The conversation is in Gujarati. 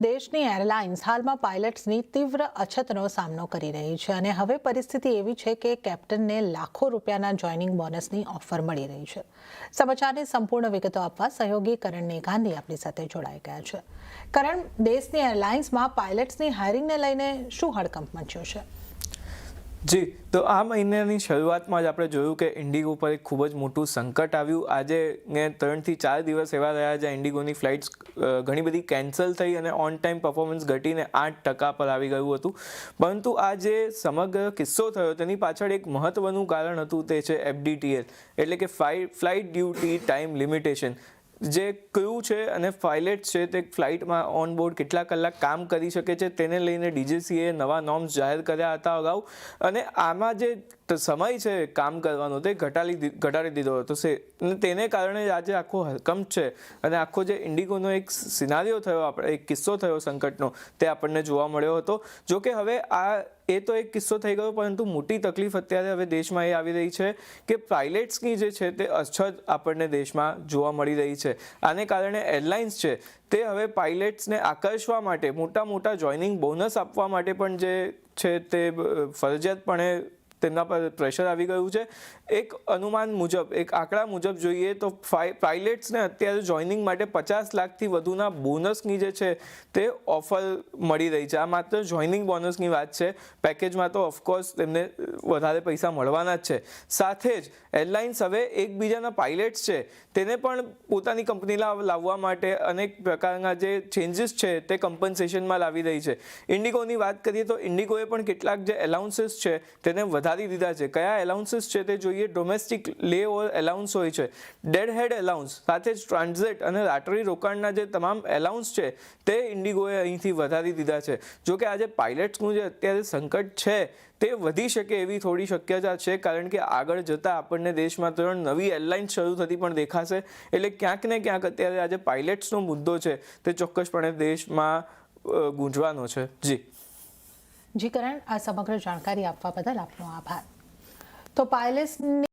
દેશની એરલાઇન્સ હાલમાં પાયલટ્સની તીવ્ર અછતનો સામનો કરી રહી છે અને હવે પરિસ્થિતિ એવી છે કે કેપ્ટનને લાખો રૂપિયાના જોઇનિંગ બોનસની ઓફર મળી રહી છે। સમાચારની સંપૂર્ણ વિગતો આપવા સહયોગી કરણને ગાંધી આપણી સાથે જોડાઈ ગયા છે। કરણ, દેશની એરલાઇન્સમાં પાયલટ્સની હાયરિંગને લઈને શું હડકંપ મચ્યો છે? જી, તો આ મહિનાની શરૂઆતમાં જ આપણે જોયું કે ઇન્ડિગો પર એક ખૂબ જ મોટું સંકટ આવ્યું। આજે 3 થી 4 દિવસ એવા રહ્યા જ્યાં ઇન્ડિગોની ફ્લાઇટ્સ ઘણી બધી કેન્સલ થઈ અને ઓન ટાઈમ પરફોર્મન્સ ઘટીને 8% પર આવી ગયું હતું। પરંતુ આ જે સમગ્ર કિસ્સો થયો તેની પાછળ એક મહત્ત્વનું કારણ હતું, તે છે FDTL એટલે કે ફ્લાઇટ ડ્યુટી ટાઈમ લિમિટેશન। જે ક્રૂ છે અને પાયલટ છે તે ફ્લાઇટમાં ઓન બોર્ડ કેટલા કલાક કામ કરી શકે છે તેને લઈને DGCA નવા નોર્મ્સ જાહેર કર્યા હતા અગાઉ, અને આમાં જે સમય છે કામ કરવાનો તે ઘટાડી દીધો હતો અને તેને કારણે આજે આખો હડકંપ છે અને આખો જે ઇન્ડિગોનો એક સિનારીઓ થયો, આપણે એક કિસ્સો થયો સંકટનો, તે આપણને જોવા મળ્યો હતો। જો કે હવે એ તો એક કિસ્સો થઈ ગયો, પરંતુ મોટી તકલીફ અત્યારે હવે દેશમાં એ આવી રહી છે કે પાયલટ્સની જે છે તે અછત આપણને દેશમાં જોવા મળી રહી છે। આને કારણે એરલાઇન્સ છે તે હવે પાયલટ્સને આકર્ષવા માટે મોટા જોઇનિંગ બોનસ આપવા માટે પણ જે છે તે ફરજિયાતપણે તેમના પર પ્રેશર આવી ગયું છે। એક અનુમાન મુજબ, એક આંકડા મુજબ જોઈએ તો પાયલટ્સને અત્યારે જોઇનિંગ માટે 50 લાખથી વધુના બોનસની જે છે તે ઓફર મળી રહી છે। આ માત્ર જોઇનિંગ બોનસની વાત છે, પેકેજમાં તો ઓફકોર્સ તેમને વધારે પૈસા મળવાના જ છે। સાથે જ એરલાઇન્સ હવે એકબીજાના પાયલટ્સ છે તેને પણ પોતાની કંપની લાવવા માટે અનેક પ્રકારના જે ચેન્જીસ છે તે કમ્પન્સેશનમાં લાવી રહી છે। ઇન્ડિગોની વાત કરીએ તો ઇન્ડિગોએ પણ કેટલાક જે એલાઉન્સીસ છે તેને વધારી દીધા છે। કયા એલાઉન્સીસ છે તે જોઈએ। ડોમેસ્ટિક લે ઓવર એલાઉન્સ હોય છે, ડેડ હેડ એલાઉન્સ, સાથે જ ટ્રાન્ઝિટ અને રાત્રિ રોકાણના જે તમામ એલાઉન્સ છે તે ઇન્ડિગોએ અહીંથી વધારી દીધા છે। જો કે આજે પાયલટ્સનું જે અત્યારે સંકટ છે તે વધી શકે એવી થોડી શક્યતા છે, કારણ કે આગળ જતાં આપણને દેશમાં 3 નવી એરલાઇન્સ શરૂ થતી પણ દેખાશે। એટલે ક્યાંક ને ક્યાંક અત્યારે આજે પાયલટ્સનો મુદ્દો છે તે ચોક્કસપણે દેશમાં ગૂંજવાનો છે। જી કરણ, આ સમગ્ર જાણકારી આપવા બદલ આપનો આભાર। તો પાયલટ્સની